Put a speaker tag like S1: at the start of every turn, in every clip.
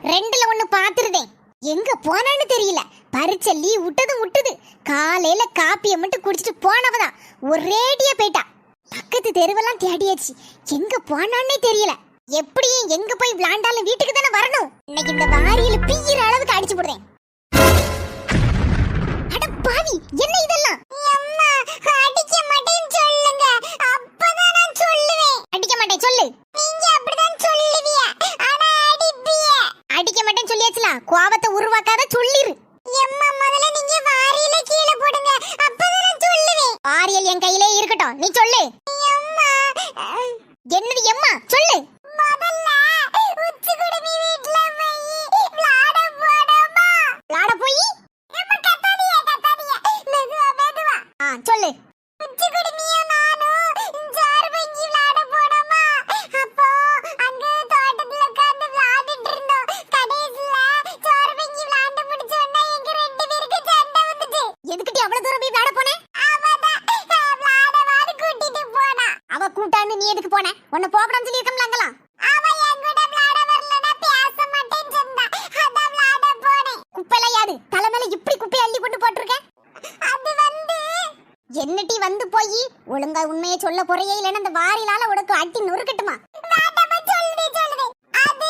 S1: ரெண்டுல ஒண்ணு பாத்துருதேன். எங்க போனான்னு தெரியல. பரிச்சை லீவ் விட்டது. காலையில காப்பியை மட்டும் குடிச்சிட்டு போனவதான் ஒரேடியா போயிட்டா. பக்கத்து தெருவெல்லாம் தேடியாச்சு, எங்க போனான்னே தெரியல. எப்படியும் எங்க போய் விளாண்டாலும் வீட்டுக்கு தானே வரணும். இன்னைக்கு இந்த வாரியில பீயிற அளவுக்கு அடிச்சு போடுறேன். அட பாவி, என்ன இதெல்லாம்? அம்மா, அடிக்க மாட்டேன்னு சொல்லுங்க, அப்பதான் நான் சொல்லுவேன். அடிக்க மாட்டேன் சொல்லு. நீங்க அப்படிதான் சொல்லுவீங்க, ஆனா அடிப்பீங்க. அடிக்க மாட்டேன்னு சொல்லியாச்சுல, கோவத்தை உருவாக்காத சொல்லிரு. அம்மா, முதல்ல நீங்க வாரியில கீழே போடுங்க, அப்பதான் நான் சொல்லுவேன். வாரியல் என் கையிலே இருக்கட்டும், நீ சொல்லு. அம்மா, என்னது எம்மா சொல்லு. முதல்ல உச்சி குடுமி வீட்ல போய் விளையாட போடமா. விளையாட போய் நம்ம கத்தாதியா மெதுவா சொல்லு. உச்சி குடுமியும் நானும் ஜார் வாங்கி விளையாட போடமா. அப்போ அங்க தோட்டத்துல உட்கார்ந்து விளையாடிட்டு இருந்தோம். கடைசில ஜார் வாங்கி விளையாண்டு முடிச்ச உடனே எங்க ரெண்டு பேருக்கு சண்டை வந்துச்சு. எதுக்கிட்டி அவ்வளவு தூரம் போய் விளையாட போனே? விளையாடவாடு கூட்டிட்டு போனா. அவ கூட்டான்னு நீ எதுக்கு போன? உன்னை போகணும்னு சொல்லி இருக்கம்லாங்களா? அவ என் கூட விளையாட வரலனா பேச மாட்டேன்னு சொன்னா, அதான் விளையாட போனேன். குப்பைல யாது தலை மேல இப்படி குப்பை அள்ளி கொண்டு போட்டுருக்க? அது வந்து என்னட்டி வந்து போய் ஒழுங்கா உண்மையை சொல்ல போறியே, இல்லைன்னா அந்த வாரிலால உனக்கு அட்டி நொறுக்கட்டுமா? அது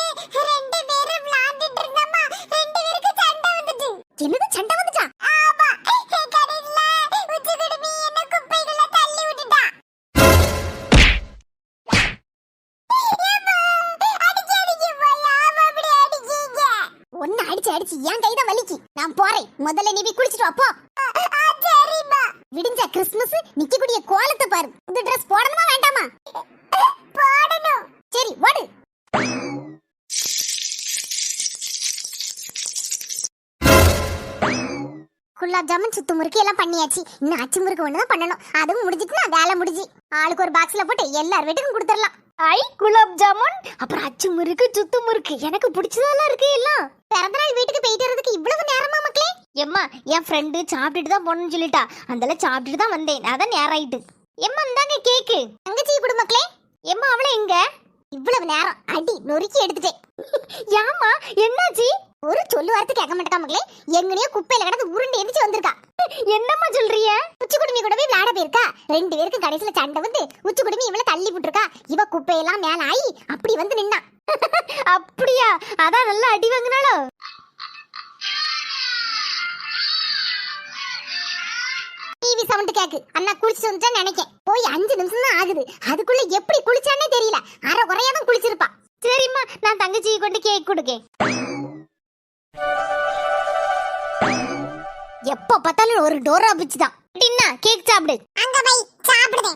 S1: ரெண்டு பேரும் விளையாடிட்டு இருந்தோமா, ரெண்டு பேருக்கு சண்டை வந்துச்சு. என்னது சண்டை வந்துச்சா? ஆமா, கடையில உச்சி குடுமி என்ன குப்பைக்குள்ள தள்ளி விட்டுட்டா. ஒன்னு அடிச்சு என் கைதான் வலிக்கு. நான் போறேன், முதல்ல நீ போய் குளிச்சிட்டு வா போ. விடிஞ்ச கிறிஸ்மஸ் நிக்கக்கூடிய கோலத்தை பாரு. புது Dress போடணுமா வேண்டாமா? போடணும். சரி ஓடு. குலாப் ஜாமுன் சுத்து முறுக்கு எல்லாம் பண்ணியாச்சு. இன்னும் அச்சு முறுக்கு ஒண்ணுதான் பண்ணணும். அதுவும் முடிஞ்சிட்டுனா வேலை முடிஞ்சு. ஆளுக்கு ஒரு பாக்ஸ்ல போட்டு எல்லார் வீட்டுக்கும் கொடுத்துடலாம். ஐ, குலாப் ஜாமுன் அப்புறம் அச்சு முறுக்கு சுத்து முறுக்கு எனக்கு பிடிச்சதெல்லாம் இருக்கு. எல்லாம் பிறந்த நாள் வீட்டுக்கு போயிட்டு வரதுக்கு இவ்வளவு நேரமா மக்களே? எம்மா, என் ஃப்ரெண்டு சாப்பிட்டுட்டு தான் போகணும்னு சொல்லிட்டா, அதனால சாப்பிட்டுட்டு தான் வந்தேன். அதான் நேரம் ஆயிட்டு. எம்மா இந்தாங்க கேக்கு. தங்கச்சி கொடு மக்களே. எம்மா அவளை எங்க? இவ்வளவு நேரம் அடி நொறுக்கி எடுத்துட்டேன். ஏமா என்னாச்சு? ஒரு சொல்லு வார்த்தை கேட்க மாட்டேக்கா மக்களே. எங்கனையோ குப்பையில கிடந்து உருண்டு எந்திரிச்சு வந்திருக்கா. என்னம்மா சொல்றிய? உச்சி குடுமி கூட போய் விளையாட போயிருக்கா. ரெண்டு பேருக்கு கடைசியில சண்டை வந்து உச்சி குடுமி இவளை தள்ளி விட்டுருக்கா. இவ குப்பையெல்லாம் மேல ஆயி அப்படி வந்து நின்னா. அப்படியா? அதான் நல்லா அடி வாங்கினாலோ. டிவி சவுண்ட் கேக்கு. அண்ணா குளிச்சு வந்துட்டா நினைக்கேன். போய் 5 நிமிஷம் தான் ஆகுது. அதுக்குள்ள எப்படி குளிச்சானே தெரியல. அரை குறையா தான் குளிச்சிருப்பா. சரிம்மா, நான் தங்கச்சி கொண்டு கேக் கொடுக்கேன். எப்ப பார்த்தாலும் ஒரு டோரா பிச்சு தான். என்ன கேக் சாப்பிடு. அங்க போய் சாப்பிடுதே.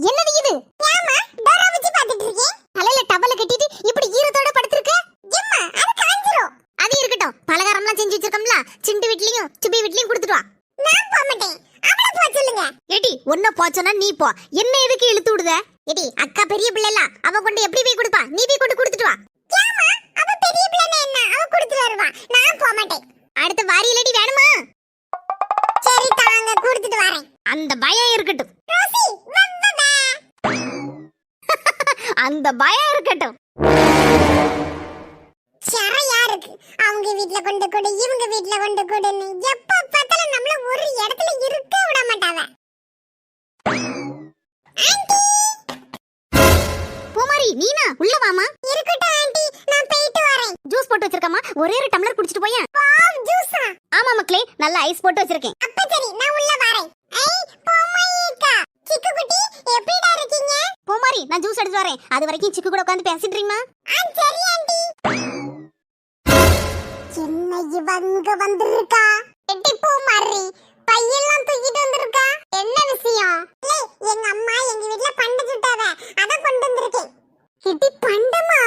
S1: என்னது இது? ஏமா டோரா பிச்சு பாத்துட்டு இருக்கே? தலையில டவல கட்டிட்டு இப்படி ஈரத்தோட படுத்துருக்க? எம்மா, அது காஞ்சிரும். அது இருக்கட்டும், பலகாரம்லாம் செஞ்சு வச்சிருக்கோம்ல, சிண்டு வீட்லயும் சுபி வீட்லயும் கொடுத்துட்டு வா. நான் போக மாட்டேன், அவளை போ சொல்லுங்க. ஏடி, ஒன்ன போச்சனா நீ போ. என்ன எதுக்கு இழுத்து விடுத? ஏடி, அக்கா பெரிய பிள்ளைல, அவ கொண்டு எப்படி போய் கொடுப்பா? நீ போய் கொண்டு கொடுத்துட்டு வா. ஏமா, அவ பெரிய பிள்ளைனா என்ன? அவ கொடுத்துட்டு வருவா. நான் போக மாட்டேன். அடுத்த வாரியிலடி வேணுமா? சரி தாங்க, கொடுத்துட்டு வரேன். அந்த பயம் இருக்கட்டும். ரோசி வந்ததா? அந்த பயம் இருக்கட்டும். சரையா இருக்கு. அவங்க வீட்ல கொண்டு கொடு, இவங்க வீட்ல கொண்டு கொடுன்னு எப்ப பார்த்தாலும் நம்மள ஒரு இடத்துல இருக்க விட மாட்டாவ. ஆண்டி பூமாரி, நீனா உள்ள வாமா. இருக்கட்டும் ஆண்டி, நான் போயிட்டு வரேன். ஜூஸ் போட்டு வச்சிருக்கமா, ஒரே ஒரு டம்ளர் குடிச்சிட்டு போயா. வாவ், ஜூஸா? ஆமா மக்களே, நல்ல ஐஸ் போட்டு வச்சிருக்கேன். அப்ப சரி, நான் உள்ள வரேன். ஐ பூமாரிக்கா, சிக்கு குட்டி எப்படிடா இருக்கீங்க? பூமாரி, நான் ஜூஸ் எடுத்து வரேன். அது வரைக்கும் சிக்கு கூட உட்கார்ந்து பேசிட்டு இருக்கீமா? சரி ஆண்டி. என்ன இவங்க வந்திருக்கா? எட்டி பூமாரி, பையெல்லாம் தூக்கிட்டு வந்திருக்கா. என்ன விஷயம்? எங்க அம்மா எங்க வீட்ல பண்ட சுட்டாவ, அத கொண்டு வந்திருக்கேன். எட்டி பண்டமா?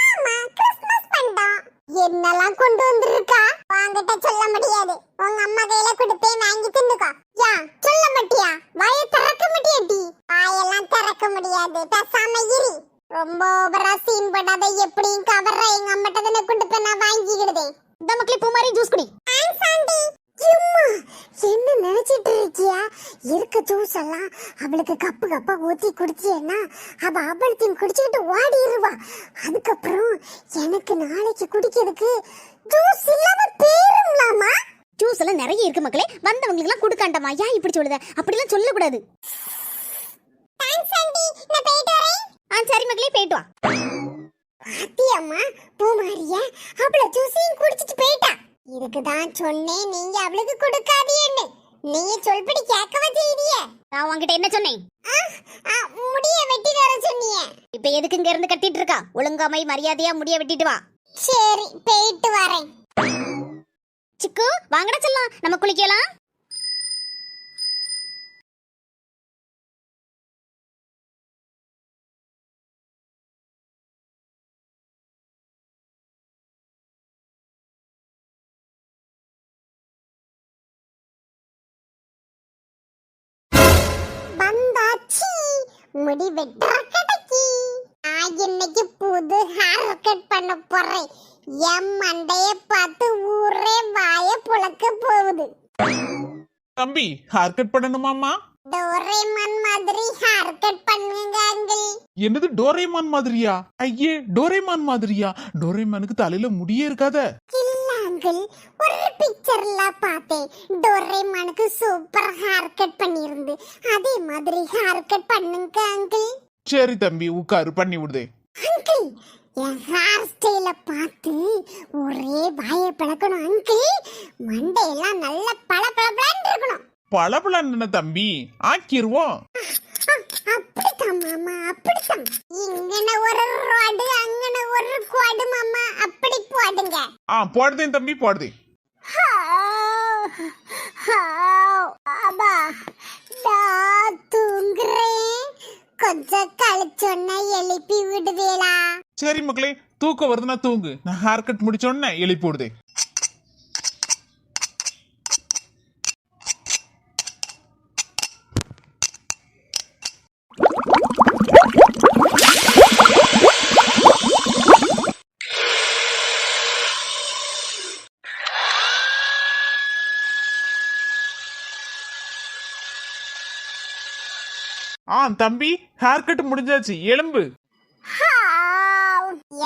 S1: ஆமா, கிறிஸ்மஸ் பண்டம். என்னெல்லாம் கொண்டு வந்திருக்கா? வாங்கிட்ட சொல்ல முடியாது. உங்க அம்மா கையில கொடுத்தே வாங்கி தின்னுக்கோ. யா, சொல்ல மாட்டியா? வாயை திறக்க மாட்டியாடி? வாயெல்லாம் திறக்க முடியாது, பேசாம இரு. ரொம்ப ஓவரா சீன் போடாத. எப்படியும் கவர்ற எங்க அம்மாட்ட தானே கொடுப்பேன், நான் வாங்கிக்கிடுதேன். இந்த மக்களே, பூமாரி ஜூஸ் குடி. ஆண்டி, என்ன நினைச்சிட்டு இருக்கியா? இருக்க இருக்க ஜூஸ் எல்லாம் அவளுக்கு கப்பு கப்பா ஊத்தி குடிச்சியன்னா அவ அவளுக்கு குடிச்சுக்கிட்டு ஓடிடுவா. அதுக்கப்புறம் எனக்கு நாளைக்கு குடிக்கிறதுக்கு ஜூஸ் இல்லாம பேரும்லாமா.
S2: ஜூஸ் எல்லாம் நிறைய இருக்கு மக்களே, வந்தவங்களுக்கு எல்லாம் கொடுக்காண்டமா. ஏன் இப்படி சொல்லுத? அப்படிலாம் சொல்லக்கூடாது.
S1: தேங்க்ஸ் ஆண்டி, நான் போயிட்டு வரேன்.
S2: சரி மக்களே, போயிட்டு வா.
S1: அம்மா பூமாரிய அவள ஜூஸையும் குடிச்சிட்டு போயிட்டா. இதுக்குதான் சொன்னேன் நீங்க அவளுக்கு கொடுக்காதீன்னு. நீங்க சொல்படி கேட்கவா செய்தியே.
S2: நான் உன்கிட்ட என்ன சொன்னேன்?
S1: முடிய வெட்டி வர சொன்னீங்க.
S2: இப்ப எதுக்கு இங்க இருந்து கட்டிட்டு இருக்கா? ஒழுங்காமை மரியாதையா முடிய வெட்டிட்டு வா.
S1: சரி, போயிட்டு வரேன்.
S2: சிக்கு வாங்கடா செல்லம், நம்ம குளிக்கலாம்.
S1: வந்தாச்சி முடி வெட்டுற கடைக்கு. நான் இன்னைக்கு புது ஹேர் கட் பண்ண போறேன். என் மண்டைய பார்த்து ஊரே வாய புழக்க போகுது.
S3: தம்பி ஹேர் கட் பண்ணணுமாமா?
S1: டோரேமான் மாதிரி ஹேர் கட் பண்ணுங்க அங்கிள்.
S3: என்னது டோரேமான் மாதிரியா? ஐயே டோரேமான் மாதிரியா? டோரேமானுக்கு தலையில முடியே இருக்காத.
S1: இல்ல அங்கிள், ஒரு பிக்சர்ல பார்த்தேன். டோரேமானுக்கு சூப்பர் ஹேர் கட் பண்ணிருந்து. அதே மாதிரி ஹேர் கட் பண்ணுங்க அங்கிள்.
S3: சரி தம்பி உட்காரு, பண்ணி விடுதே.
S1: அங்கிள் என் ஹேர் ஸ்டைல பார்த்து ஒரே வாயை பழக்கணும் அங்கிள். மண்டையெல்லாம் நல்ல பளபளன்னு இருக்கணும்.
S3: பளபளன்னு தம்பி ஆக்கிருவோம்.
S1: அப்படிதான் மாமா, அப்படிதான். இங்கன ஒரு ரோடு அங்கன ஒரு கோடு மாமா, அப்படி போடுங்க.
S3: போடுதேன் தம்பி போடுதேன்.
S1: அப்பா நான் தூங்குறேன். கொஞ்சம் கழிச்சொன்ன எழுப்பி விடுவேலா?
S3: சரி மக்களே, தூக்கம் வருதுன்னா தூங்கு. நான் ஹேர் கட் முடிச்சோன்னே எழுப்பி விடுதே. தம்பி ஹேர் கட் முடிஞ்சாச்சு, எலும்பு.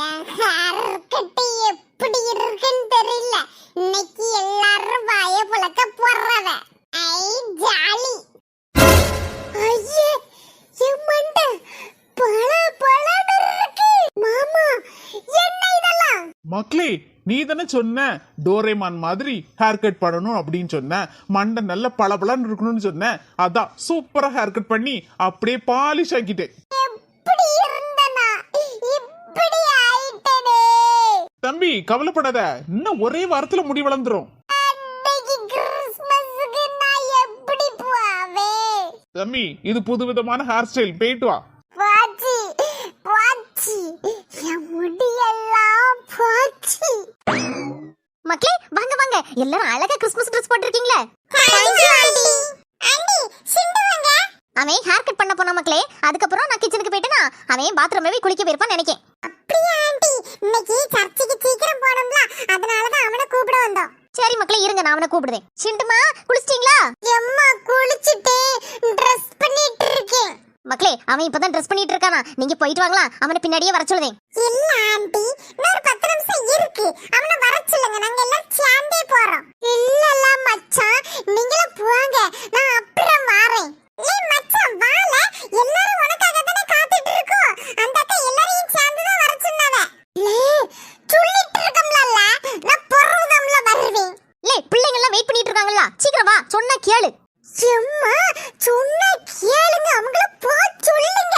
S1: என் ஹேர் கட் எப்படி இருக்குன்னு தெரியல. இன்னைக்கு எல்லாரும் வாய புழக்க போறவ. ஐ ஜாலி. ஐயே என் மண்டை பளபளன்னு இருக்கு. மாமா என்ன இதெல்லாம்?
S3: மக்களே நீ தானே சொன்ன டோரேமான் மாதிரி ஹேர் கட் பண்ணணும் அப்படின்னு சொன்ன. மண்டை நல்ல பளபளன்னு இருக்கணும்னு சொன்ன. அதான் சூப்பரா ஹேர் கட் பண்ணி அப்படியே பாலிஷ் ஆக்கிட்டேன்.
S1: எப்படி இருந்தனா இப்படி ஆயிட்டனே.
S3: தம்பி கவலைப்படாத, இன்னும் ஒரே வாரத்துல முடி வளர்ந்துரும்.
S1: அன்னைக்கு கிறிஸ்மஸ்க்கு நான் எப்படி போவே?
S3: தம்பி இது புதுவிதமான ஹேர் ஸ்டைல், போயிட்டு வா.
S1: பாச்சி பாச்சி என் முடியெல்லாம் பாச்சி.
S2: மக்களே வாங்க வாங்க, எல்லாரும் அழகா கிறிஸ்மஸ் ட்ரெஸ் போட்டிருக்கீங்களே. அவன் ஹேர் கட் பண்ண போனா மக்களே. அதுக்கப்புறம் நான் கிச்சனுக்கு போயிட்டேனா அவன் பாத்ரூம்ல போய் குளிக்க போயிருப்பான்னு நினைக்கேன்.
S1: அப்படியே ஆண்டி, இன்னைக்கு சர்ச்சுக்கு சீக்கிரம் போணும்ல, அதனால தான் அவனை கூப்பிட வந்தோம்.
S2: சரி மக்களே இருங்க, நான் அவனை கூப்பிடுதேன். சிண்டுமா குளிச்சிட்டீங்களா?
S1: எம்மா குளிச்சிட்டு ட்ரெஸ் பண்ணிட்டு இருக்கேன்.
S2: மக்களே அவன் இப்பதான் ட்ரெஸ் பண்ணிட்டு இருக்கானா, நீங்க போயிட்டு வாங்களா, அவனை பின்னாடியே வர சொல்லுதேன்.
S1: இல்ல ஆண்டி, இன்னொரு 10 நிமிஷம் இருக்கு, அவனை வர சொல்லுங்க, நாங்க எல்லாம் சேர்ந்தே போறோம். இல்லல மச்சான், நீங்களும் போங்க, நான் அப்புறம் வரேன். ஏய் மச்சான் வால, எல்லாரும் உனக்காக தானே காத்துட்டு இருக்கோம். அந்த அக்கா எல்லாரையும் சேர்ந்து தான் வர சொன்னாங்க. லே சொல்லிட்டு இருக்கம்ல, நான் பொறுமையா வருவேன்.
S2: லே பிள்ளைங்க எல்லாம் வெயிட் பண்ணிட்டு இருக்காங்கல்ல, சீக்கிரம் வா, சொன்னா கேளு.
S1: சும்மா சொன்னா கேளுங்க, அவங்கள போ சொல்லுங்க.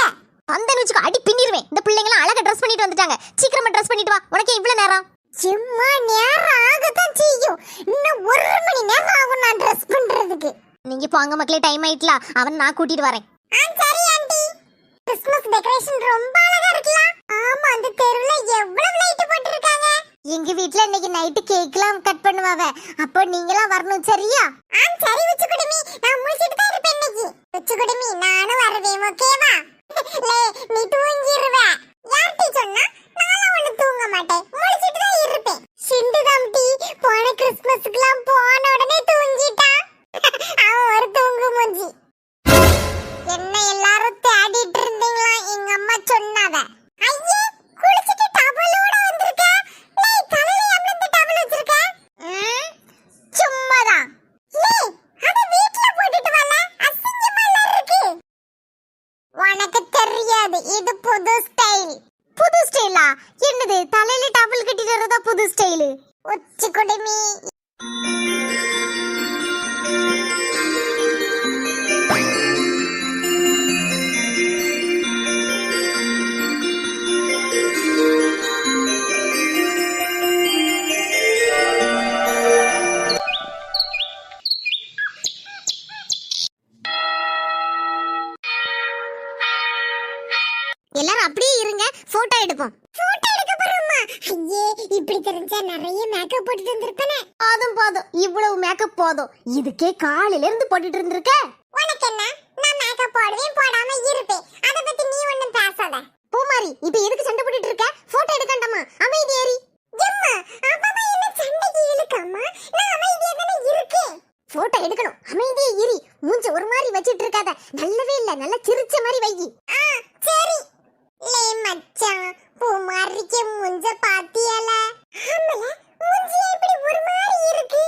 S2: அந்த நிமிஷம் அடி பின்னிடுவேன். இந்த பிள்ளைங்க எல்லாம் அழகா ட்ரெஸ் பண்ணிட்டு வந்துட்டாங்க, சீக்கிரமா ட்ரெஸ் பண்ணிட்டு வா. உனக்கு இவ்வளவு நேரம்?
S1: சும்மா நேரம் ஆகத்தான் செய்யும். இன்னும் 1 மணி நேரம் ஆகும் நான் ட்ரெஸ் பண்றதுக்கு.
S2: நீங்க போங்க மக்களே, டைம் ஆயிட்டல, அவன் நான் கூட்டிட்டு வரேன்.
S1: சரி ஆண்டி. கிறிஸ்மஸ் டெக்கரேஷன் ரொம்ப அழகா இருக்குல. ஆமா, அந்த தெருவுல எவ்வளவு லைட் போட்டுருக்காங்க. எங்க வீட்ல இன்னைக்கு நைட் கேக்லாம் கட் பண்ணுவாங்க. அப்போ நீங்கலாம் வரணும் சரியா? சரி உச்சுக்குடுமி, நான் முழிச்சிட்டு தான் இருப்பேன் இன்னைக்கு. உச்சுக்குடுமி நானும் வருவேன், ஓகேவா? லே நீ தூங்கிருவ. யார்ட்டி சொன்னா? நானும் ஒண்ணு தூங்க மாட்டேன், முழிச்சிட்டு தான் இருப்பேன். சிண்டு தம்பி போன கிறிஸ்மஸ்க்குலாம் போன உடனே தூங்கிட்டான். அவன் ஒரு தூங்கு மூஞ்சி.
S2: இது தலையில டபுள் கட்டிட்டு வரதா புது ஸ்டைலு.
S1: உச்சி குடுமி.
S2: எல்லாரும் அப்படியே இருங்க, போட்டோ எடுப்போம்.
S1: போட்டோ எடுக்க போறோமா? ஐயே, இப்படி தெரிஞ்சா நிறைய மேக்கப் போட்டுட்டு வந்திருப்பேனே.
S2: போதும் போதும், இவ்வளவு மேக்கப் போதும். இதுக்கே காலையில இருந்து போட்டுட்டு இருந்திருக்க.
S1: உனக்கு என்ன? நான் மேக்கப் போடுவேன், போடாம இருப்பேன். அத பத்தி நீ ஒண்ணும் பேசாத.
S2: பூமாரி, இப்ப எதுக்கு சண்டை போட்டுட்டு இருக்க? போட்டோ எடுக்கண்டாமா? அமைதி ஏறி.
S1: எம்மா, அப்பமா என்ன சண்டைக்கு இழுக்கம்மா? நான் அமைதியா தானே இருக்கேன்.
S2: போட்டோ எடுக்கணும், அமைதியே ஏறி. மூஞ்ச ஒரு மாதிரி வச்சிட்டு இருக்காத. நல்லவே இல்ல, நல்ல சிரிச்ச மாதிரி வை.
S1: சரி. லே மச்சான், பூமாரிக்கு மூஞ்ச பாத்தியால? ஆமல, மூஞ்சி இப்படி ஒரு மாதிரி இருக்கு.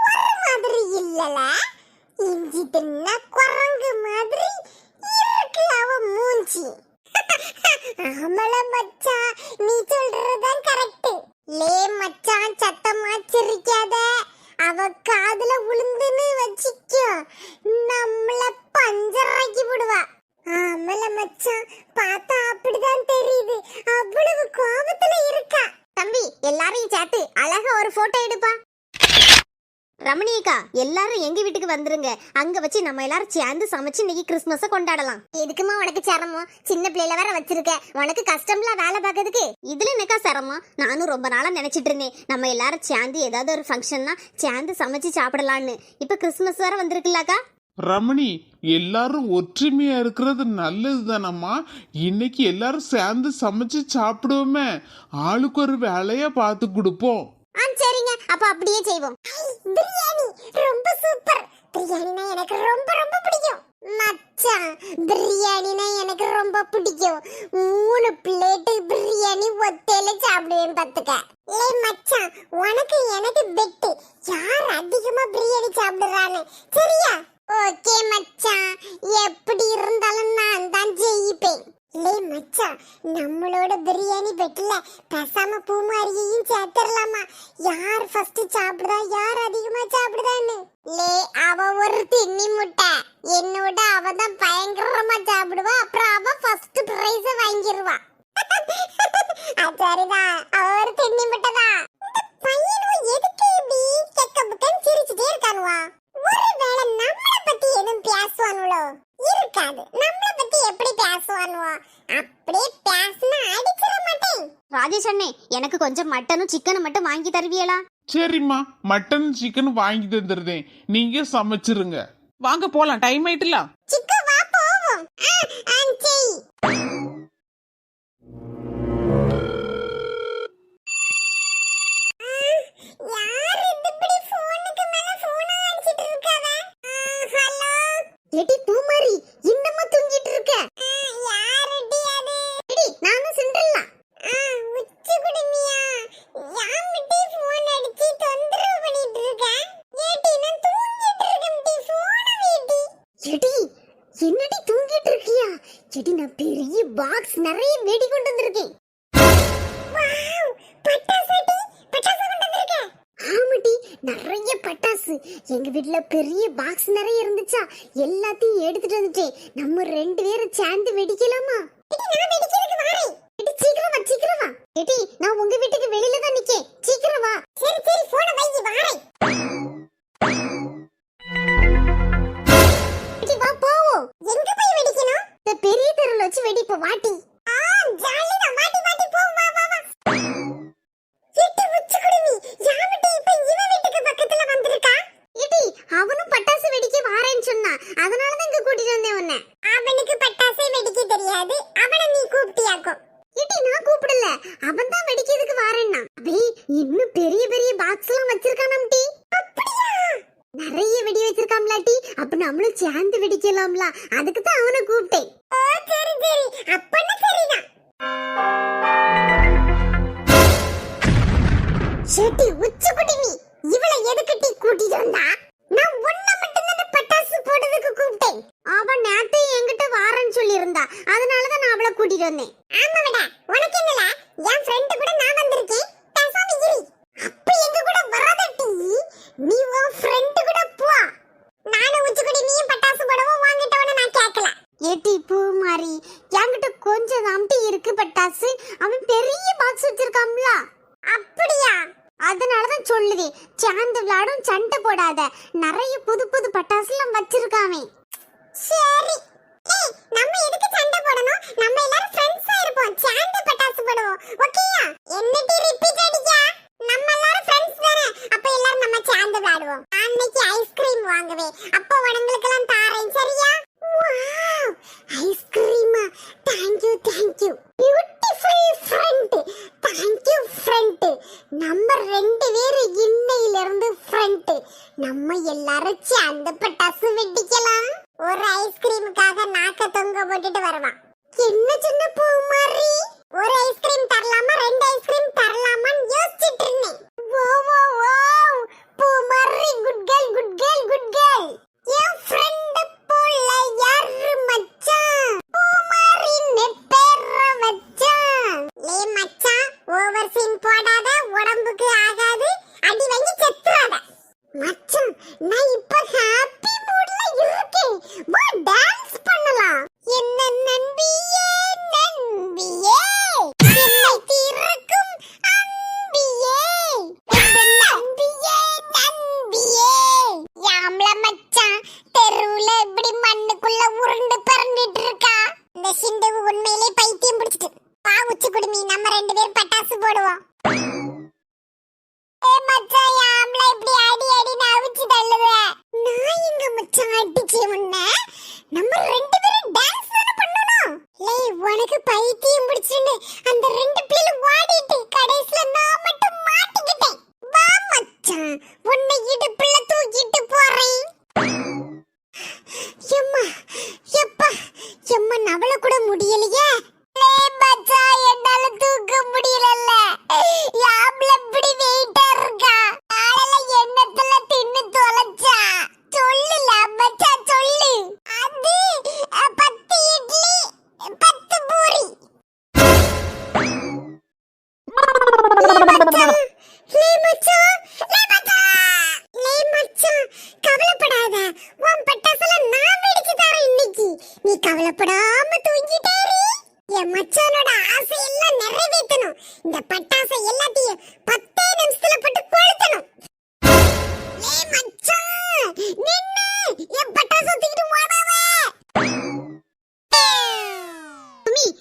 S1: ஒரு மாதிரி இல்லல. இஞ்சி தின்ன குரங்கு மாதிரி இருக்கு அவ மூஞ்சி. ஆமல மச்சான், நீ சொல்றதுதான் கரெக்ட். லே மச்சான், சத்தமா சிரிக்காத. அவ காதுல உளுந்துன்னு வச்சிக்கோ, நம்மள பஞ்சராக்கி விடுவா. ஆமல மச்சான், பார்த்தா அப்படிதான் தெரியுது. அவ்வளவு கோபத்துல இருக்கா.
S2: தம்பி, எல்லாரையும் சேர்த்து அழகா ஒரு போட்டோ எடுப்பா. ரமணியக்கா, எல்லாரும் எங்க வீட்டுக்கு வந்துருங்க. அங்க வச்சு நம்ம எல்லாரும் சேர்ந்து சமைச்சு இன்னைக்கு கிறிஸ்மஸ கொண்டாடலாம். எதுக்குமா உனக்கு சிரமம்? சின்ன பிள்ளைல வேற வச்சிருக்க, உனக்கு கஷ்டம்ல வேலை பார்க்கறதுக்கு. இதுல என்னக்கா சிரமம்? நானும் ரொம்ப நாளா நினைச்சிட்டு இருந்தேன், நம்ம எல்லாரும் சேர்ந்து ஏதாவது ஒரு ஃபங்க்ஷன்னா சேர்ந்து சமைச்சு சாப்பிடலான்னு. இப்ப கிறிஸ்மஸ் வேற வந்திருக்குல்லக்கா.
S3: ரமணி, எல்லாரும் ஒற்றுமையா இருக்கிறது நல்லது தானம்மா. இன்னைக்கு எல்லாரும் சேர்ந்து சமைச்சு சாப்பிடுவோமே. ஆளுக்கு ஒரு வேலையா பார்த்து கொடுப்போம்.
S2: சரிங்க, அப்ப அப்படியே செய்வோம்.
S1: பிரியாணி ரொம்ப சூப்பர். பிரியாணினா எனக்கு ரொம்ப ரொம்ப பிடிக்கும். மச்சான், பிரியாணினா எனக்கு ரொம்ப பிடிக்கும். 3 பிளேட் பிரியாணி ஒத்தையில சாப்பிடுவேன் பாத்துக்க. ஏய் மச்சான், உனக்கு எனக்கு பெட். யார் அதிகமா பிரியாணி சாப்பிடுறானே, சரியா? ஓகே மச்சான், எப்படி இருந்தாலும் நான் தான் ஜெயிப்பேன். லே மச்சான், நம்மளோட பிரியாணி பெட்ல பேசாம பூமாரியையும் சேர்த்துடலாமா? யார் ஃபர்ஸ்ட் சாப்பிடுறா, யார் அதிகமா சாப்பிடுறான்னு. லே, அவ ஒரு தின்னி முட்டை. என்னோட அவ தான் பயங்கரமா சாப்பிடுவா. அப்புறம் அவ ஃபர்ஸ்ட் பிரைஸ் வாங்கிடுவா. சரிதான், அவ ஒரு தின்னி முட்டை தான். பையனும் எதுக்கு இப்படி கெக்க புக்கன்னு சிரிச்சுட்டே இருக்கானுவா? ஒருவேளை நம்மள பத்தி எதுவும் பேசுவானுளோ? இருக்காது. நம்மள பத்தி எப்படி பேசுவானுவோ? அப்படியே பேசினா அடிச்சிட மாட்டேன்.
S2: ராஜேஷ் அண்ணே, எனக்கு கொஞ்சம் மட்டனும் சிக்கனும் மட்டும் வாங்கி தருவியலா?
S3: சரிம்மா, மட்டன் சிக்கன் வாங்கி தந்துருதேன், நீங்க சமைச்சிருங்க.
S4: வாங்க போலாம், டைம் ஆயிட்டுல.
S1: சிக்கு வா போவோம். செய். யார் இது இப்படி போனுக்கு மேல போன் அடிச்சிட்டு இருக்காவ? ஹலோ.
S2: ஏடி பூமாரி, இன்னமா தூங்கிட்டு இருக்க?
S1: யாருடி அது?
S2: ஏடி, நானும் சிண்ட்ரெல்லா.
S1: உச்சி குடுமியா? யாமிட்டி போன் அடிச்சி தொந்தரவு பண்ணிட்டு இருக்க? ஏடி, நான் தூங்கிட்டு இருக்கேன். போன வேடி.
S2: ஏடி, என்னடி தூங்கிட்டு இருக்கியா? ஏடி, நான் பெரிய பாக்ஸ் நிறைய வெடி கொண்டு வந்திருக்கேன்.
S1: வாவ், பட்டாசுடி, பட்டாசு கொண்டு வந்திருக்க.
S2: ஆமாடி, நிறைய பட்டாசு. எங்க வீட்ல பெரிய பாக்ஸ் நிறைய இருந்துச்சா, எல்லாத்தையும் எடுத்துட்டு வந்துட்டேன். நம்ம 2 பேரும் சேர்ந்து வெடிக்கலாமா?
S1: நான் வெடிக்கிறதுக்கு வரேன்.
S2: ஏடி, சீக்கிரம் வா, சீக்கிரம் வா. ஏடி, நான் உங்க வீட்டுக்கு வெளியில தான் நிக்கேன், சீக்கிரம் வா.
S1: சரி சரி, போன வைங்க, வரேன்.
S2: ஏடி, வா போவோம்.
S1: எங்க போய் வெடிக்கணும்?
S2: இந்த பெரிய தெருல வச்சு வெடிப்போம், வாட்டி.
S1: ஜாலி தான். மாட்டி மாட்டி போ. வா வா வா. எட்டு உச்சி குடுமி, யாமிட்டி இப்ப இவ வீட்டுக்கு பக்கத்துல வந்திருக்கா?
S2: ஏடி, அவனும் பட்டாசு வெடிக்க வாரேன்னு சொன்னா, அதனால தான் இங்க கூட்டிட்டு வந்தேன் உன்னை.
S1: அவனுக்கு பட்டாசை வெடிக்க தெரியாது. அவனை நீ கூப்பிட்டியாக்கும்.
S2: ஏடி, நான் கூப்பிடல, அவன் தான் வெடிக்கிறதுக்கு வாரேன்னா. அபி, இன்னும் பெரிய பெரிய பாக்ஸ் எல்லாம் வச்சிருக்கானாம் டி.
S1: அப்படியா?
S2: நிறைய வெடி வச்சிருக்காம்ல டி. அப்ப நம்மளும் சேர்ந்து வெடிக்கலாம்ல, அதுக்கு தான் அவனை கூப்பிட்டேன்.
S1: ஓ சரி சரி, அப்பன்னா சரிதான்.
S2: ஷேட்டி, உச்சி குடிமி, இவளை எதுக்கு டி கூட்டிட்டு வந்தா?
S1: நான் ஒண்ண மட்டும் தான் பட்டாசு போடுறதுக்கு கூப்பிட்டேன்.
S2: அவன் நேத்து என்கிட்ட வாரேன்னு சொல்லி இருந்தா, அதனால தான் நான் அவளை கூட்டிட்டு வந்தேன்.
S1: ஆமாடா, உனக்கு என்னல? என் ஃப்ரெண்ட் கூட நான்
S2: அதனாலதான் சொல்லுதே சேர்ந்து விளையாடும் சண்டை போடாத. நிறைய புது புது பட்டாசுலாம் வச்சிருக்காமே.
S1: சரி ஏய் நம்ம எதுக்கு சண்டை போடணும்? நம்ம எல்லாரும் ஃப்ரெண்ட்ஸா இருப்போம். சேர்ந்து பட்டாசு போடுவோம். ஓகேயா? என்னடி ரிப்பீட் அடிச்சா? நம்ம எல்லாரும் ஃப்ரெண்ட்ஸ் தானே. அப்ப எல்லாரும் நம்ம சேர்ந்து விளையாடுவோம். அன்னைக்கு ஐஸ்கிரீம் வாங்குவே. அப்ப உனங்களுக்கெல்லாம் தாரேன். சரியா? வாவ்! ஐஸ்கிரீமா? Thank you. Beautiful friend. Thank you friend. நம்ம ரெண்டு பேரும் இன்னையில இருந்து ஃப்ரெண்ட். நம்ம எல்லாரும் சேர்ந்து பட்டாசு வெடிக்கலாம். ஒரு ஐஸ்கிரீமுக்காக நாக்க தொங்க போட்டுட்டு வருவான். என்ன சின்ன பூ மாதிரி ஒரு ஐஸ்கிரீம் தரலாமா 2 ஐஸ்கிரீம் தரலாமான்னு யோசிச்சுட்டு இருந்தேன். வாவ் பூ மாதிரி குட் கேர்ள். என் ஃப்ரெண்ட் போல யாரு மச்சான்? பூ மாதிரி நெப்பேற வச்சான். லே மச்சான் ஓவர் சீன் போடாத, உடம்புக்கு ஆகாது. அடி வாங்கி செத்துறாத. மச்சான் நான் இப்ப ஹாப்பி மூட்ல இருக்கேன். வா டான்ஸ் பண்ணலாம். என்ன நம்பியே என்னை தீரக்கும் அம்பியே. என்ன நம்பியே யாம்ல மச்சான் தெருவுல இப்படி மண்ணுக்குள்ள உருண்டு பறந்துட்டு இருக்கா. இந்த சிண்டு உண்மையிலே பைத்தியம் பிடிச்சிட்டு. வா உச்சி குடுமி நம்ம 2 பேரும் பட்டாசு போடுவோம். மச்சான் யாம்ல இப்படி அடி நவிச்சு தள்ளுற. நான் எங்க மச்சான் அடிச்சே உன்ன? நம்ம 2 பேரும் டான்ஸ் தான பண்ணனும். லே உனக்கு பைத்தியம் பிடிச்சின்னு அந்த 2 பிள்ளைகள் ஓடிட்டு கடைசில நான் மட்டும் மாட்டிக்கிட்டேன். வா மச்சான் உன்னை இடுப்புல தூக்கிட்டு போறேன். எம்மா நவள கூட முடியலையே. லே மச்சான் என்னால தூக்க முடியலல்ல. யாம்ல இப்படி வெயிட்டா இருக்கா. ஆளல எண்ணத்துல தின்னு தொலைச்சா. சொல்லுல மச்சான் சொல்லு. அது 10 இட்லி 10 பூரி. லே மச்சான் கவலைப்படாத. உன் பட்டாசுல நான் வெடிச்சு தரேன் இன்னைக்கு. நீ கவலைப்படாம தூங்கிட்டேரி. என் மச்சானோட ஆசை எல்லாம் நிறைவேற்றணும். இந்த பட்டாசை எல்லாத்தையும் 10 நிமிஷத்துல போட்டு கொளுத்தணும். லே மச்சான் நின்னு என் பட்டாசை தூக்கிட்டு ஓடாத.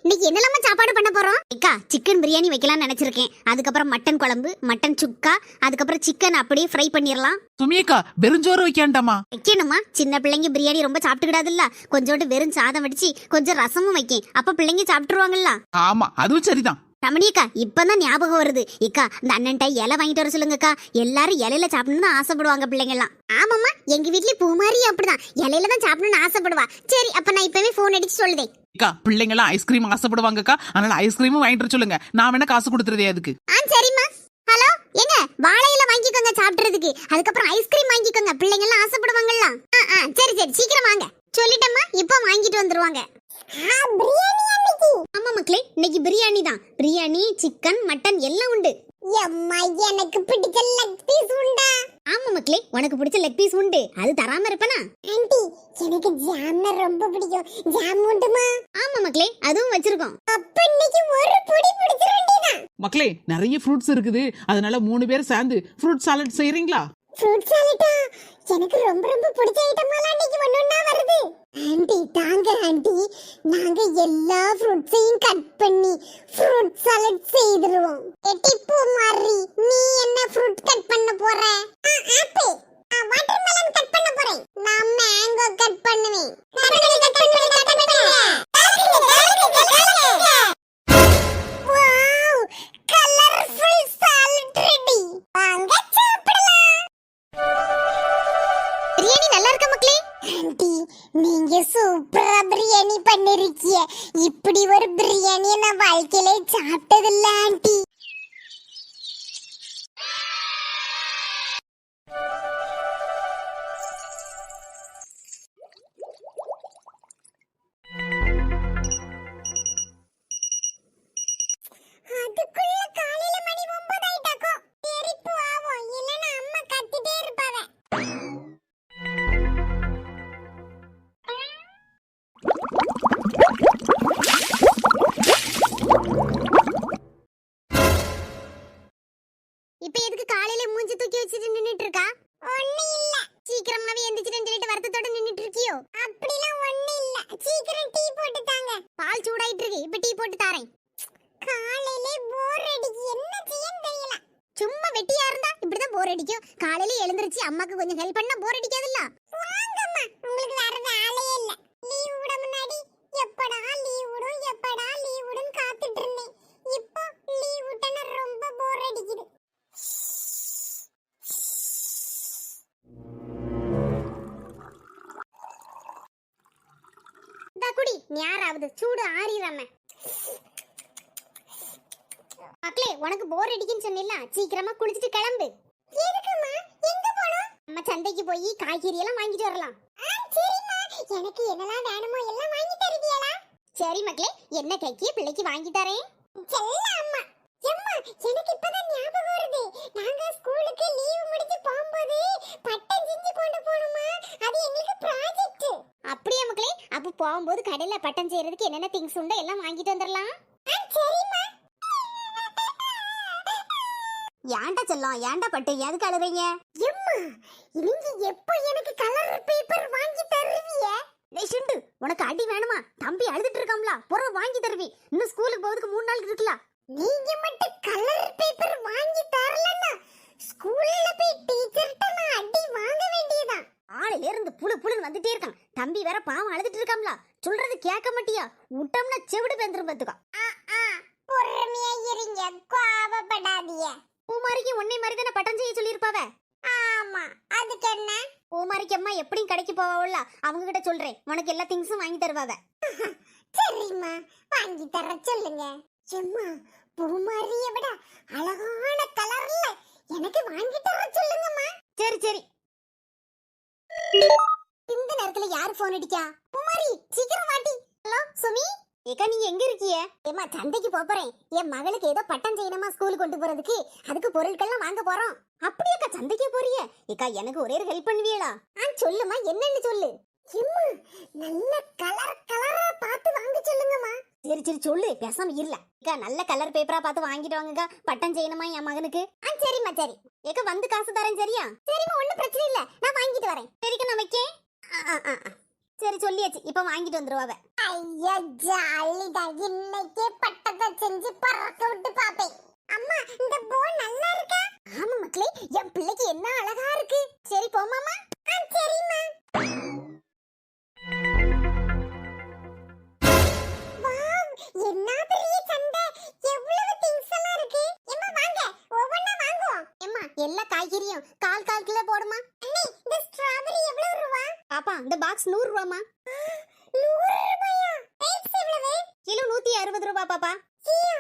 S2: இன்னைக்கு என்னெல்லாம சாப்பாடு பண்ண போறோம்? அக்கா சிக்கன் பிரியாணி வைக்கலாம்னு நினைச்சிருக்கேன். அதுக்கப்புறம் மட்டன் குழம்பு, மட்டன் சுக்கா, அதுக்கப்புறம் சிக்கன் அப்படியே ஃப்ரை பண்ணிடலாம்.
S4: சுமியக்கா வெறுஞ்சோறு வைக்காண்டாமா?
S2: வைக்கணுமா? சின்ன பிள்ளைங்க பிரியாணி ரொம்ப சாப்பிட்டுக்கிடாதுல்ல. கொஞ்சோண்டு வெறும் சாதம் வடிச்சு கொஞ்சம் ரசமும் வைக்கேன். அப்ப பிள்ளைங்க சாப்பிட்டுருவாங்கல்ல.
S4: ஆமா அதுவும் சரிதான்.
S2: ரமணியக்கா இப்பதான் ஞாபகம் வருது. இக்கா இந்த அண்ணன்ட்ட இலை வாங்கிட்டு வர சொல்லுங்கக்கா. எல்லாரும் இலையில சாப்பிடணும்னு ஆசைப்படுவாங்க பிள்ளைங்க எல்லாம். ஆமாமா எங்க வீட்லயே பூமாரி அப்படிதான் இலையில தான் சாப்பிடணும்னு ஆசைப்படுவா. சரி அப்ப நான் இப்பவே போன் அடிச்சு சொல்லுதேன்.
S4: அக்கா பிள்ளைங்க எல்லாம் ஐஸ்கிரீம் ஆசைப்படுவாங்கக்கா. அதனால ஐஸ்கிரீமும் வாங்கிட்டு வர சொல்லுங்க. நான் வேணா காசு கொடுத்துறதே அதுக்கு.
S2: சரிம்மா. ஹலோ எங்க வாழையில வாங்கிக்கோங்க சாப்பிடுறதுக்கு. அதுக்கப்புறம் ஐஸ்கிரீம் வாங்கிக்கோங்க. பிள்ளைங்க எல்லாம் ஆசைப்படுவாங்கல்ல. சரி சீக்கிரம் வாங்க. சொல்லிட்டேம்மா இப்ப வாங்கிட்டு வந்துருவாங்க. ஆமா மக்களே இன்னைக்கு பிரியாணி தான். பிரியாணி சிக்கன் மட்டன் எல்லாம் உண்டு.
S1: எம்மா எனக்கு பிடிச்ச லெக் பீஸ் உண்டா?
S2: ஆமா மக்களே உனக்கு பிடிச்ச லெக் பீஸ் உண்டு. அது தராம இருப்பனா?
S1: ஆண்டி எனக்கு ஜாம்னா ரொம்ப பிடிக்கும். ஜாம் உண்டுமா?
S2: ஆமா மக்களே அதுவும் வச்சிருக்கோம்.
S1: அப்ப இன்னைக்கு ஒரு பொடி பிடிச்சிரண்டினா.
S4: மக்களே நிறைய ஃப்ரூட்ஸ் இருக்குது. அதனால 3 பேர் சேர்ந்து ஃப்ரூட் சாலட் செய்றீங்களா?
S1: ஃப்ரூட் சாலட்டா? எனக்கு ரொம்ப பிடிச்ச ஐட்டமாலாம் இன்னைக்கு ஒண்ணொண்ணா வருது. ஆண்டி தாங்க ஆண்டி நாங்க எல்லா ஃப்ரூட்ஸையும் கட் பண்ணி ஃப்ரூட் சாலட் செய்துருவோம். எட்டிப்பூ மாதிரி நீ என்ன ஃப்ரூட் கட் பண்ண போற? ஆப்பிள். வாட்டர்மெலன் கட் பண்ண போறேன். நான் மேங்கோ கட் பண்ணுவேன். Wow colourful salad ready. வாங்க சாப்பிடலாம்.
S2: பிரியாணி நல்லா இருக்கா மக்களே?
S1: ஆண்டி நீங்க சூப்பரா பிரியாணி பண்ணிருக்கீங்க. இப்படி ஒரு பிரியாணியை நான் வாழ்க்கையில சாப்பிட்டதில்ல ஆண்டி. அதுக்குள்ள காலையில மணி 9 ஆயிட்டாக்கும். சரி போவோம். இல்லனா அம்மா கத்திட்டே இருப்பாங்க.
S2: காலையில மூஞ்சி தூக்கி வச்சுட்டு நின்னுட்டு இருக்கா?
S1: ஒண்ணு இல்ல.
S2: சீக்கிரமாவே எந்திரிச்சிட்டேன்னு சொல்லிட்டு வருத்தத்தோட நின்னுட்டு இருக்கியோ?
S1: அப்படிலாம் ஒண்ணு இல்ல. சீக்கிரம் டீ போட்டு தாங்க.
S2: பால் சூடாயிட்டு இருக்கு, இப்ப டீ போட்டு தாரேன்.
S1: காலையிலே போர் அடிக்கு. என்ன செய்யன்னு தெரியல.
S2: சும்மா வெட்டியா இருந்தா இப்படிதான் போர் அடிக்கும். காலையில எழுந்திருச்சு அம்மாக்கு கொஞ்சம் ஹெல்ப் பண்ணா போர் அடிக்காதுல்ல?
S1: வாங்கம்மா. உங்களுக்கு வேற வேலையே இல்ல. லீவ் விட முன்னாடி எப்படா லீவ் விடும் எப்படா லீவ் விடும் காத்துட்டு இருந்தேன். இப்போ லீவ் விட்டனா ரொம்ப போர் அடிக்குது.
S2: இந்தா குடி, நேராவது சூடு ஆறிராம. மக்களே, உனக்கு போர் அடிக்குன்னு சொன்னில்ல, சீக்கிரமா குளிச்சிட்டு கிளம்பு.
S1: எதுக்குமா? எங்க போறோம்?
S2: நம்ம சந்தைக்கு போய் காய்கறி எல்லாம் வாங்கிட்டு வரலாம்.
S1: சரிம்மா. எனக்கு என்னலாம் வேணுமோ எல்லாம் வாங்கி தருவியலா?
S2: சரி மக்களே, என்ன கேக்கிய பிள்ளைக்கு வாங்கி தரேன்.
S1: செல்ல அம்மா. எம்மா, எனக்கு இப்பதான் ஞாபகம் வருது. நாங்க ஸ்கூலுக்கு லீவ் முடிஞ்சு போகும்போது பட்டம் செஞ்சு கொண்டு போணுமா? அது எங்களுக்கு ப்ராஜெக்ட்.
S2: அப்படியே மக்களே, அப்ப போகும்போது கடையில பட்டம் செய்யறதுக்கு என்னென்ன திங்ஸ் உண்டோ எல்லாம் வாங்கிட்டு வந்துடலாம்.
S1: சரிம்மா.
S2: ஏன்டா செல்லம், ஏன்டா பட்டு, எதுக்கு அழுறீங்க?
S1: எம்மா, நீங்க எப்போ எனக்கு கலர் பேப்பர் வாங்கி தருவீங்க?
S2: டேய் சிண்டு, உனக்கு அடி வேணுமா? தம்பி அழுதுட்டு இருக்காம்ல, பொற வாங்கி தருவி. இன்னும் ஸ்கூலுக்கு போறதுக்கு 3 நாள் இருக்குல.
S1: நீங்க மட்டும் கலர் பேப்பர் வாங்கி தரலன்னா ஸ்கூல்ல போய் டீச்சர்ட்ட நான் அடி வாங்க வேண்டியதான்.
S2: ஆளையில இருந்து புழுன்னு வந்துட்டே இருக்கான். தம்பி வேற பாவம் அழுதுட்டு இருக்காம்ல, சொல்றது கேட்க மாட்டியா? விட்டோம்னா செவிடு பேந்துரும் பாத்துக்கோ.
S1: பொறுமையா இருங்க, கோவப்படாதீங்க.
S2: பூமாரிக்கு உன்னை மாதிரி தானே பட்டம் செய்ய சொல்லியிருப்பாவ.
S1: ஆமா, அதுக்கு என்ன?
S2: பூமாரிக்கு அம்மா எப்படியும் கடைக்கு போவாவுல்ல, அவங்க கிட்ட சொல்றேன், உனக்கு எல்லா திங்ஸும் வாங்கி தருவாவ.
S1: சரிம்மா, வாங்கி தர சொல்லுங்க. எம்மா, பூமாரியை விட அழகான கலர்ல எனக்கு வாங்கி தர சொல்லுங்கம்மா.
S2: சரி சரி. இந்த நேரத்துல யார் போன் அடிக்கா? பூமாரி, சீக்கிரம் வாட்டி. ஹலோ சுமி, ஏக்கா நீங்க எங்க இருக்கிய? ஏமா சந்தைக்கு போறேன். என் மகளுக்கு ஏதோ பட்டம் செய்யணுமா ஸ்கூலுக்கு கொண்டு போறதுக்கு, அதுக்கு பொருட்கள்லாம் வாங்க போறோம். அப்படியேக்கா சந்தைக்கு போறிய? ஏக்கா எனக்கு ஒரே ஒரு ஹெல்ப் பண்ணுவீங்களா? சொல்லுமா, என்னன்னு சொல்லு.
S1: எம்மா, நல்ல கலர் கலரா பார்த்து வாங்க சொல்லுங்கம்மா.
S2: சரி சரி சொல்லு, பேசாம இல்ல. ஏக்கா நல்ல கலர் பேப்பரா பார்த்து வாங்கிட்டு வாங்கக்கா, பட்டம் செய்யணுமா என் மகனுக்கு. சரிம்மா சரி. ஏக்கா வந்து காசு தரேன் சரியா? சரிம்மா, ஒண்ணும் பிரச்சனை இல்ல, நான் வாங்கிட்டு வரேன். சரிக்கா, நான் வைக்கேன். சரி சொல்லியாச்சு, இப்ப வாங்கிட்டு வந்துருவாவ.
S1: ஐயா ஜாலிடா, இன்னைக்கே பட்டத்தை செஞ்சு பறக்க விட்டு பாப்பேன். அம்மா, இந்த போ நல்லா இருக்கா?
S2: ஆமா மக்களே, என் பிள்ளைக்கு என்ன அழகா இருக்கு. சரி போமாமா.
S1: சரிம்மா. வாவ், என்ன பெரிய சந்தை, எவ்வளவு திங்ஸ் எல்லாம் இருக்கு. எம்மா வாங்க, ஒவ்வொண்ணா வாங்குவோம்.
S2: எம்மா எல்லா காய்கறியும் கால் கால் கிலோ போடுமா.
S1: அண்ணே, இந்த ஸ்ட்ராபெரி எவ்வளவு ரூபா?
S2: பாப்பா இந்த பாக்ஸ் 100 ரூபாமா.
S1: 100 ரூபாயா? ரேட்ஸ் எவ்வளவு?
S2: கிலோ 160 ரூபாய் பாப்பா.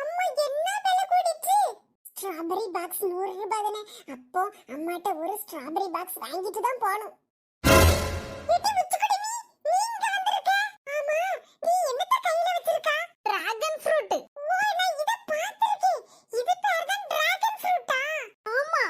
S1: அம்மா, என்ன விலை கூடிச்சு. ஸ்ட்ராபெரி பாக்ஸ் 100 ரூபாய் தானே. அப்போ அம்மாட்ட ஒரு ஸ்ட்ராபெரி பாக்ஸ் வாங்கிட்டு தான் போணும். இது முத்துக்குடி, நீங்க வந்திருக்க? ஆமா, நீ என்னத்த கையில வச்சிருக்கா?
S2: Dragon fruit.
S1: ஓ, நான் இத பார்த்திருக்கேன். இது பேர் தான் டிராகன் ஃப்ரூட்டா?
S2: ஆமா.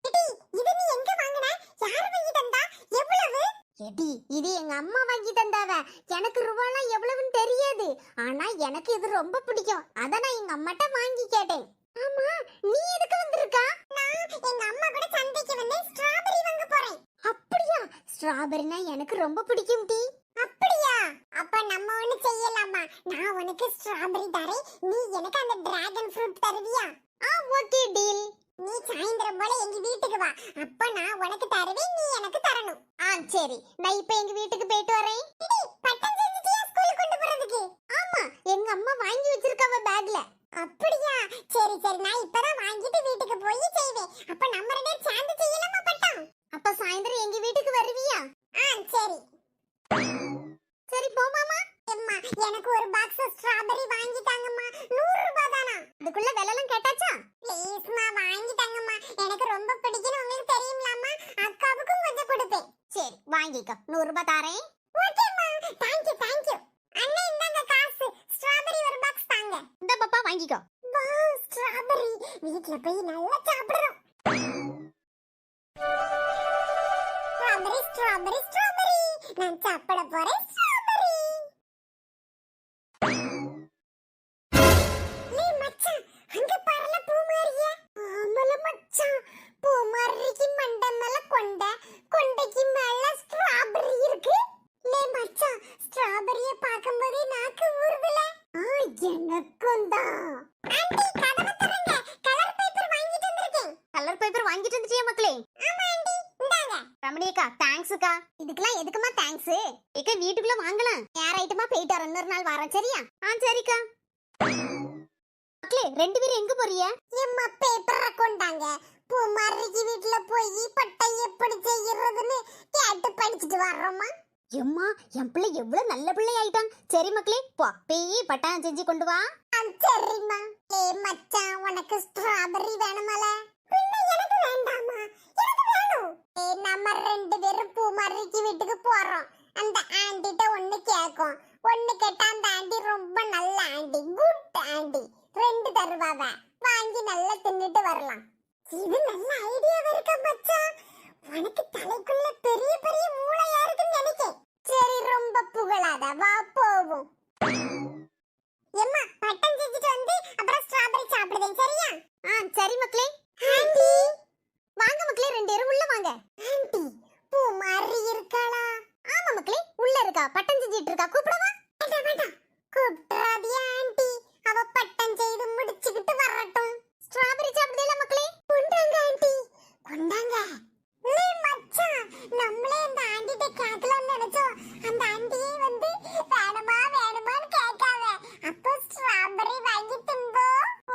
S1: எடி, இது நீ எங்க வாங்குன? யார் வாங்கி தந்தா? எவ்வளவு?
S2: எடி, இது எங்க அம்மா வாங்கி தந்தாவ. எனக்கு ரூபாலாம் எவ்வளவுன்னு தெரியாது, ஆனா எனக்கு இது ரொம்ப பிடிக்கும். அத நான் எங்க அம்மாட்ட வாங்கி கேட்டேன். ஆமா, நீ எதுக்கு வந்திருக்கா?
S1: நான் எங்க அம்மா கூட சந்தைக்கு வந்து ஸ்ட்ராபெரி வாங்க போறேன்.
S2: அப்படியா? ஸ்ட்ராபெரினா எனக்கு ரொம்ப பிடிக்கும் டி.
S1: அப்படியா? அப்ப நம்ம ஒண்ணு செய்யலாமா? நான் உனக்கு ஸ்ட்ராபெரி தரேன், நீ எனக்கு அந்த டிராகன் ஃப்ரூட் தருவியா?
S2: Okay deal.
S1: நீ சாயந்தரம் போல எங்க வீட்டுக்கு வா. அப்ப நான் உனக்கு தருவேன், நீ எனக்கு தரணும்.
S2: சரி, நான் இப்ப எங்க வீட்டுக்கு போயிட்டு வரேன்.
S1: இடி, பட்டம் செஞ்சிட்டியா ஸ்கூலுக்கு கொண்டு போறதுக்கு?
S2: ஆமா, எங்க அம்மா வாங்கி வச்சிருக்காவ பேக்ல.
S1: அப்படியா? சரி சரி, நான் இப்பதான் வாங்கிட்டு வீட்டுக்கு போய் செய்வேன். அப்ப நம்ம ரெண்டு பேரும் சேர்ந்து செய்யலாமா பட்டம்?
S2: அப்ப சாயந்தரம் எங்க வீட்டுக்கு வருவியா?
S1: சரி.
S2: சரி போமாமா.
S1: அம்மா, எனக்கு ஒரு பாக்ஸ் ஸ்ட்ராபெரி வாங்கி தாங்கம்மா. 100 ரூபாய் தானா?
S2: அதுக்குள்ள விலைலாம் கேட்டாச்சா?
S1: ப்ளீஸ்மா, வாங்கி தாங்கம்மா. எனக்கு ரொம்ப பிடிக்கும்னு உங்களுக்கு தெரியும்லாமா. அக்காவுக்கும் கொஞ்சம் கொடுப்பேன்.
S2: சரி வாங்கிக்கோ, 100 ரூபாய் தாரேன்.
S1: ஓகேம்மா, தேங்க் யூ தேங்க் யூ. அண்ணே, இந்தாங்க காசு. ஸ்ட்ராபெரி ஒரு பாக்ஸ் தாங்க.
S2: இந்த பாப்பா வாங்கிக்கோ.
S1: Wow, strawberry. வீட்ல போய் நல்லா சாப்பிடுறோம். Strawberry strawberry strawberry. நான் சாப்பிட போறேன் ஸ்ட்ராபெரி. மச்சான், அங்க பாருல பூமாரியே. ஆமல மச்சான், பூ
S2: மக்களே.
S1: ஆமா ஆண்டி இந்தாங்க.
S2: ரமணி அக்கா தேங்க்ஸ்க்கா. இதுக்கெல்லாம் எதுக்குமா தேங்க்ஸ்? ஏக்கா வீட்டுக்குள்ள வாங்கலாம். நேர ஐட்டமா போயிட்டு வரோம், இன்னொரு நாள் வரோம் சரியா? சரிக்கா. மக்களே 2 பேரும் எங்க போறீங்க?
S1: எம்மா பேப்பரை கொண்டாங்க. பூமாரிக்கு வீட்டுல போய் பட்டை எப்படி செய்யறதுன்னு கேட்டு படிச்சுட்டு வர்றோமா.
S2: எம்மா என் பிள்ளை எவ்வளவு நல்ல பிள்ளை ஆயிட்டான். சரி மக்களே போ போய் பட்டாயம் செஞ்சு கொண்டு வா.
S1: சரிம்மா. மச்சான் உனக்கு ஸ்ட்ராபெரி வேணுமல? எனக்கு வேண்டாமா, எனக்கு வேணும். நம்ம 2 பேரும் பூமாரிக்கு வீட்டுக்கு போறோம். அந்த ஆண்டிட்ட ஒண்ணு கேக்கும். ஒண்ணு கேட்டா அந்த ஆண்டி ரொம்ப நல்ல ஆண்டி, குட் ஆண்டி. 2 தருவாவ. வாங்கி நல்லா தின்னுட்டு வரலாம். இது நல்ல ஐடியாவா இருக்கு மச்சான். உனக்கு தலைக்குள்ள பெரிய பெரிய மூளையா இருக்குன்னு நினைக்கிறேன். சரி ரொம்ப புகழாத, வா போவோம். எம்மா பட்டன் செஞ்சுட்டு வந்து அப்புறம் ஸ்ட்ராபெரி சாப்பிடுவேன் சரியா?
S2: சரி மக்களே.
S1: ஆண்டி
S2: வாங்க மக்களே 2 பேரும் உள்ள வாங்க.
S1: ஆண்டி பூமாரி இருக்காளா?
S2: ஆமா மக்களே உள்ள இருக்கா, பட்டம் செஞ்சிட்டு இருக்கா. கூப்பிடவா?
S1: வேண்டாம் வேண்டாம், கூப்பிடாதியா ஆண்டி. அவ பட்டம் செய்து முடிச்சுக்கிட்டு வரட்டும்.
S2: ஸ்ட்ராபெரி சாப்பிடுதேல மக்களே.
S1: கொண்டாங்க ஆண்டி கொண்டாங்க. மச்சான் நம்மளே இந்த ஆண்டிட்ட கேட்கலாம்னு நினைச்சோம். அந்த ஆண்டியே வந்து வேணுமா வேணுமான்னு கேட்காவ. அப்போ ஸ்ட்ராபெரி வாங்கி திம்போ.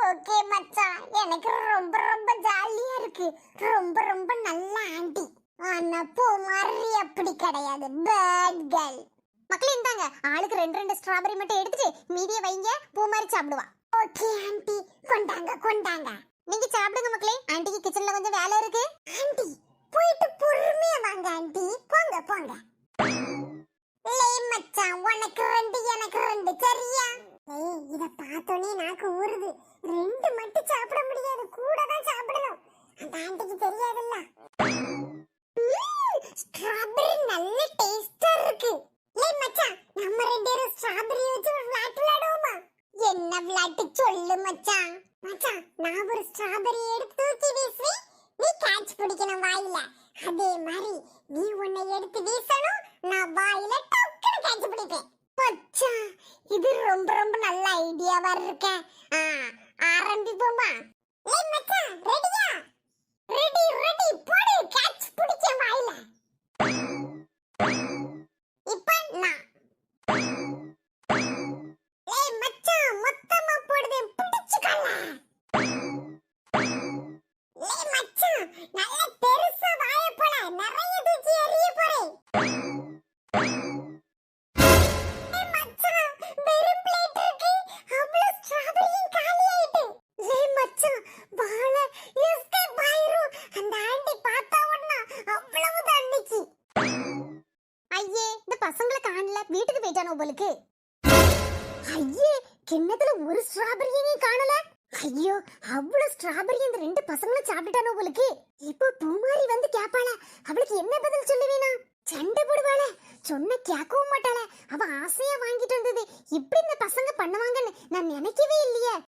S1: ஓகே மச்சான், எனக்கு ரொம்ப ரொம்ப ஜாலியா இருக்கு. ரொம்ப ரொம்ப நல்ல ஆண்டி. ஆனா பூமாரி அப்படி கிடையாது, பேட் கேர்ள்.
S2: மக்களே இந்தாங்க, ஆளுக்கு 2 ஸ்ட்ராபெரி மட்டும் எடுத்துட்டு மீதியை வைங்க, பூமாரி சாப்பிடுவா.
S1: ஓகே ஆண்டி கொண்டாங்க கொண்டாங்க.
S2: நீங்க சாப்பிடுங்க மக்களே, ஆண்டிக்கு கிச்சன்ல கொஞ்சம் வேலை இருக்கு.
S1: ஆண்டி போயிட்டு பொறுமையா வாங்க ஆண்டி. போங்க போங்க. மச்சான் உனக்கு 2 எனக்கு 2 சரியா? இத பார்த்தோனே நாக்கு ஊறுது. 2 மட்டும் சாப்பிட முடியாது, கூட தான் சாப்பிடணும். அந்த ஆண்டிக்கு தெரியாதுல்ல. ஸ்ட்ராபெரி நல்ல டேஸ்டா இருக்கு. மச்சான் நம்ம 2 பேரும் ஸ்ட்ராபெரி வச்சு ஒரு விளையாட்டு விளையாடுவோமா? என்ன விளையாட்டு சொல்லு மச்சான். மச்சான் நான் ஒரு ஸ்ட்ராபெரி எடுத்து தூக்கி வீசுவேன், நீ கேட்ச் பிடிக்கணும் வாயில. அதே மாதிரி நீ உன்னை எடுத்து வீசணும், நான் வாயில டக்குனு கேட்ச் பிடிப்பேன். மச்சான் இது ரொம்ப ரொம்ப நல்ல ஐடியாவா இருக்கு. ஆரம்பிப்போமா? மச்சான் ரெடியா? ரெடி ரெடி போடு, கேட்ச் பிடிக்க வாயில. இப்ப நான் மச்சான் மொத்தமா போடுவேன், பிடிச்சுக்கல. மச்சான் நல்ல பெருசா வாய போல நிறைய தூக்கி எறிய போறேன். மச்சான் வெறும் பிளேட் இருக்கு, அவ்வளவு ஸ்ட்ராபெரியும் காலி ஆயிட்டு. மச்சான் வாழ எஸ்கேப் ஆயிரும். அந்த ஆண்டி பார்த்தா உடனே அவ்வளவு தண்ணிக்கு.
S2: ஐயே இந்த பசங்களை காணல, வீட்டுக்கு போயிட்டானோ உங்களுக்கு. ஐயே கிண்ணத்துல ஒரு ஸ்ட்ராபெரியே காணல. ஐயோ அவ்வளவு ஸ்ட்ராபெரி இந்த 2 பசங்களும் சாப்பிட்டுட்டானோ உங்களுக்கு. இப்போ பூமாரி வந்து கேப்பாளா, அவளுக்கு என்ன பதில் சொல்லுவேனா? சண்டை போடுவாள, சொன்ன கேட்கவும் மாட்டாள. அவ ஆசையா வாங்கிட்டு வந்தது இப்படி இந்த பசங்க பண்ணுவாங்கன்னு நான் நினைக்கவே இல்லையே.